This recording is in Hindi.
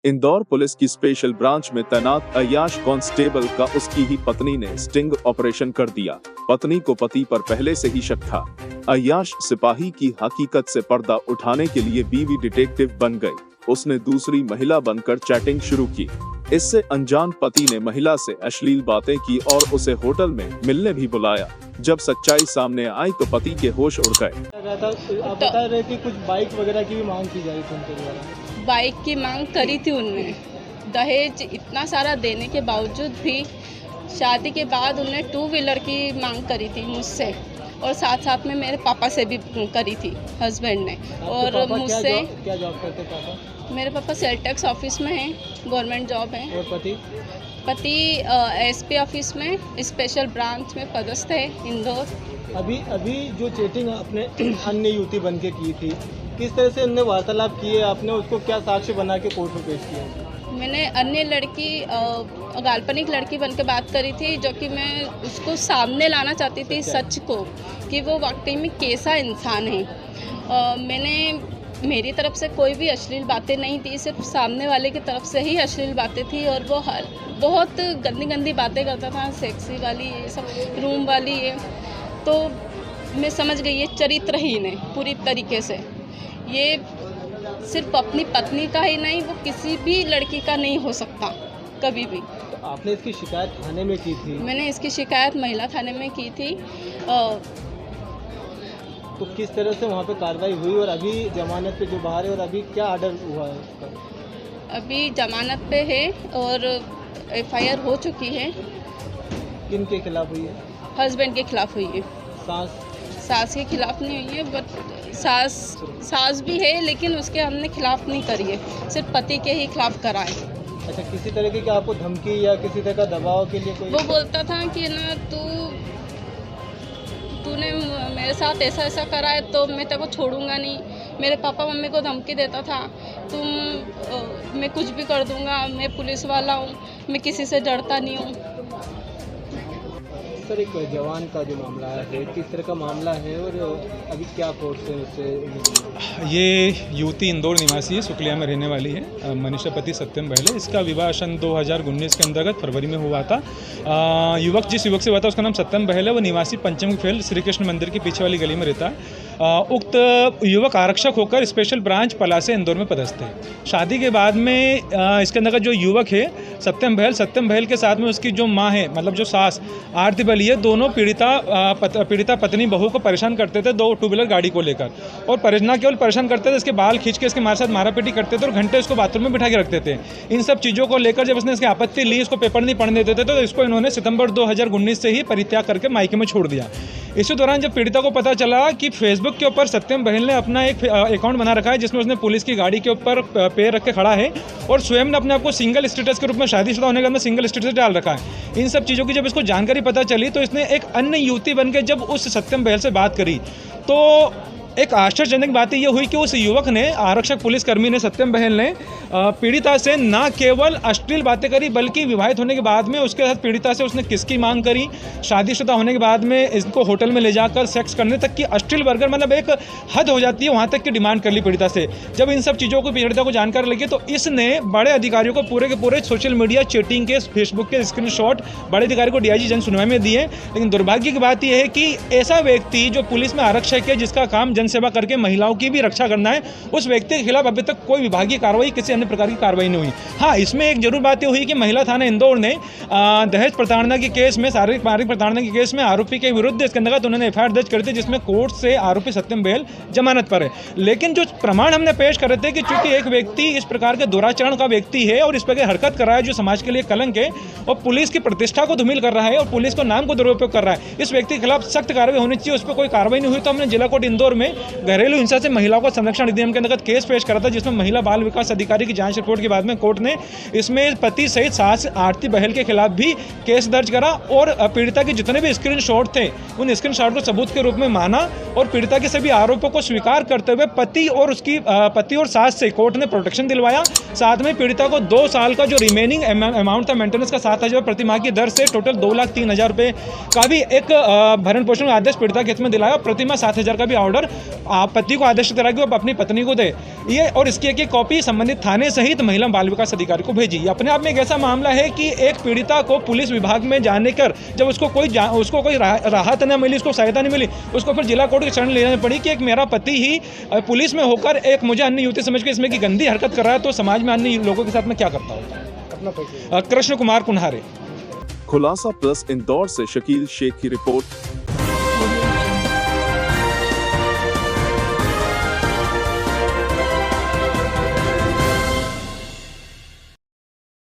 इंदौर पुलिस की स्पेशल ब्रांच में तैनात अय्याश कांस्टेबल का उसकी ही पत्नी ने स्टिंग ऑपरेशन कर दिया। पत्नी को पति पर पहले से ही शक था। अय्याश सिपाही की हकीकत से पर्दा उठाने के लिए बीवी डिटेक्टिव बन गई। उसने दूसरी महिला बनकर चैटिंग शुरू की। इससे अनजान पति ने महिला से अश्लील बातें की और उसे होटल में मिलने भी बुलाया। जब सच्चाई सामने आई तो पति के होश उड़ गए। आप बता रहे थे कुछ बाइक वगैरह की भी मांग की जा रही थी उनके द्वारा। बाइक की मांग करी थी उनने। दहेज इतना सारा देने के बावजूद भी शादी के बाद उन्होंने 2 व्हीलर की मांग करी थी मुझसे, और साथ साथ में मेरे पापा से भी करी थी हस्बैंड ने। और मुझसे क्या जॉब करते पापा? मेरे पापा सेल टैक्स ऑफिस में हैं, गवर्नमेंट जॉब है। और पति एसपी ऑफिस में स्पेशल ब्रांच में पदस्थ है इंदौर। अभी जो चैटिंग आपने अन्य युवती बन के की थी, किस तरह से उनने वार्तालाप किए, आपने उसको क्या साक्ष्य बना के कोर्ट में पेश किया? मैंने अन्य लड़की काल्पनिक लड़की बन के बात करी थी, जो कि मैं उसको सामने लाना चाहती थी सच को, कि वो वाकई में कैसा इंसान है। मैंने मेरी तरफ से कोई भी अश्लील बातें नहीं थी, सिर्फ सामने वाले की तरफ से ही अश्लील बातें थी। और वो बहुत गंदी गंदी बातें करता था, सेक्सी वाली, ये सब रूम वाली, ये तो मैं समझ गई ये चरित्रहीन है पूरी तरीके से। ये सिर्फ अपनी पत्नी का ही नहीं, वो किसी भी लड़की का नहीं हो सकता कभी भी। तो आपने इसकी शिकायत थाने में की थी? मैंने इसकी शिकायत महिला थाने में की थी। तो किस तरह से वहाँ पे कार्रवाई हुई, और अभी जमानत पे जो बाहर है, और अभी क्या ऑर्डर हुआ है उसका? अभी जमानत पे है और एफआईआर हो चुकी है। किन के खिलाफ हुई है? हस्बैंड के खिलाफ हुई है। सास के खिलाफ नहीं हुई है, बट सास भी है, लेकिन उसके हमने खिलाफ नहीं करी है, सिर्फ पति के ही खिलाफ करा है। अच्छा, किसी तरह की आपको धमकी या किसी तरह का दबाव के लिए कोई? वो बोलता था कि ना तूने मेरे साथ ऐसा ऐसा करा है तो मैं तेरे को छोड़ूंगा नहीं। मेरे पापा मम्मी को धमकी देता था, मैं कुछ भी कर दूंगा, मैं पुलिस वाला हूँ, मैं किसी से डरता नहीं हूँ। सर, एक जवान का जो मामला है, किस तरह का मामला है और अभी क्या कोर्ट से उससे? ये युवती इंदौर निवासी है, सुकलिया में रहने वाली है। मनीषा पति सत्यम बहले। इसका विवाह सन 2019 के अंतर्गत फरवरी में हुआ था। जिस युवक से हुआ था उसका नाम सत्यम बहले, वो निवासी पंचम फैल श्री कृष्ण मंदिर की पीछे वाली गली में रहता है। उक्त युवक आरक्षक होकर स्पेशल ब्रांच पलासे इंदौर में पदस्थ है। शादी के बाद में इसके अंदर जो युवक है सत्यम बहल के साथ में उसकी जो माँ है, मतलब जो सास आरती बली है, दोनों पीड़िता पत्नी बहू को परेशान करते थे 2 2 व्हीलर गाड़ी को लेकर। और न केवल परेशान करते थे, इसके बाल खींच के इसके मारे साथ मारापीटी करते थे और घंटे उसको बाथरूम में बिठा के रखते थे। इन सब चीज़ों को लेकर जब उसने इसकी आपत्ति ली, इसको पेपर नहीं पढ़ने देते थे, तो इसको इन्होंने सितंबर 2019 से ही परित्याग करके मायके में छोड़ दिया। इसी दौरान जब पीड़िता को पता चला कि फेसबुक के ऊपर सत्यम बहल ने अपना एक अकाउंट बना रखा है, जिसमें उसने पुलिस की गाड़ी के ऊपर पैर रख के खड़ा है और स्वयं ने अपने आप को सिंगल स्टेटस के रूप में शादीशुदा होने के बाद में सिंगल स्टेटस डाल रखा है। इन सब चीज़ों की जब इसको जानकारी पता चली तो इसने एक अन्य युवती बन के जब उस सत्यम बहल से बात करी, तो एक आश्चर्यजनक बात यह हुई कि उस युवक ने, आरक्षक पुलिसकर्मी ने, सत्यम बहल ने पीड़िता से न केवल अश्लील बातें करी, बल्कि विवाहित होने के बाद में उसके साथ पीड़िता से उसने किसकी मांग करी। शादीशुदा होने के बाद में इसको होटल में ले जाकर सेक्स करने तक की अश्लील वर्गर, मतलब एक हद हो जाती है, वहाँ तक की डिमांड कर ली पीड़िता से। जब इन सब चीज़ों को पीड़िता को जानकारी लगी तो इसने बड़े अधिकारियों को पूरे के पूरे सोशल मीडिया चैटिंग के, फेसबुक के स्क्रीनशॉट बड़े अधिकारी को डीआईजी जन सुनवाई में दिए। लेकिन दुर्भाग्य की बात यह है कि ऐसा व्यक्ति जो पुलिस में आरक्षक है, जिसका काम जनसेवा करके महिलाओं की भी रक्षा करना है, उस व्यक्ति के खिलाफ अभी तक कोई विभागीय कार्रवाई, किसी अन्य प्रकार की कार्रवाई नहीं हुई। हाँ, इसमें एक जरूर बात यह हुई कि महिला थाना इंदौर ने दहेज प्रताड़ना के केस में, शारीरिक प्रताड़ना के केस में आरोपी के विरुद्ध इसके अंतर्गत उन्होंने एफआईआर दर्ज कर दी, जिसमें कोर्ट से आरोपी सत्यम बहल जमानत पर है। लेकिन जो प्रमाण हमने पेश कर रहे थे कि चूंकि एक व्यक्ति इस प्रकार के दुराचरण का व्यक्ति है और इस प्रकार हरकत कर रहा है जो समाज के लिए कलंक है और पुलिस की प्रतिष्ठा को धूमिल कर रहा है और पुलिस को नाम को दुरुपयोग कर रहा है, इस व्यक्ति के खिलाफ सख्त कार्रवाई होनी चाहिए। उस पर कोई कार्रवाई नहीं हुई तो हमने जिला कोर्ट इंदौर में घरेलू हिंसा से महिलाओं को संरक्षण अधिनियम के अंतर्गत केस पेश करा था, जिसमें महिला बाल विकास अधिकारी की जांच रिपोर्ट के बाद में कोर्ट ने इसमें पति सहित सास आरती बहल के खिलाफ भी केस दर्ज करा और पीड़िता के जितने भी स्क्रीनशॉट थे उन स्क्रीनशॉट को सबूत के रूप में माना और पीड़िता के सभी आरोपों को स्वीकार करते हुए पति और सास से कोर्ट ने प्रोटेक्शन दिलवाया। साथ में पीड़िता को 2 साल का जो रिमेनिंग अमाउंट था मेंटेनेंस का 7,000 प्रति माह की दर से टोटल 2,03,000 रुपये का भी एक भरण पोषण आदेश पीड़िता के हित में दिलाया। प्रति माह 7,000 का भी ऑर्डर पति को आदेश करा कि वो अपनी पत्नी को दे ये, और इसकी एक कॉपी संबंधित थाने सहित महिला बाल विकास अधिकारी को भेजी। ये अपने आप में एक ऐसा मामला है कि एक पीड़िता को पुलिस विभाग में जाने कर जब उसको कोई राहत न मिली, उसको सहायता नहीं मिली, उसको फिर जिला कोर्ट की शरण लेनी पड़ी कि एक मेरा पति ही पुलिस में होकर एक मुझे अन्य युवती समझ के इसमें की गंदी हरकत कर रहा है, तो समाज में अन्य लोगों के साथ में क्या करता होता है। कृष्ण कुमार कुन्हारे। खुलासा प्लस इंदौर से शकील शेख की रिपोर्ट।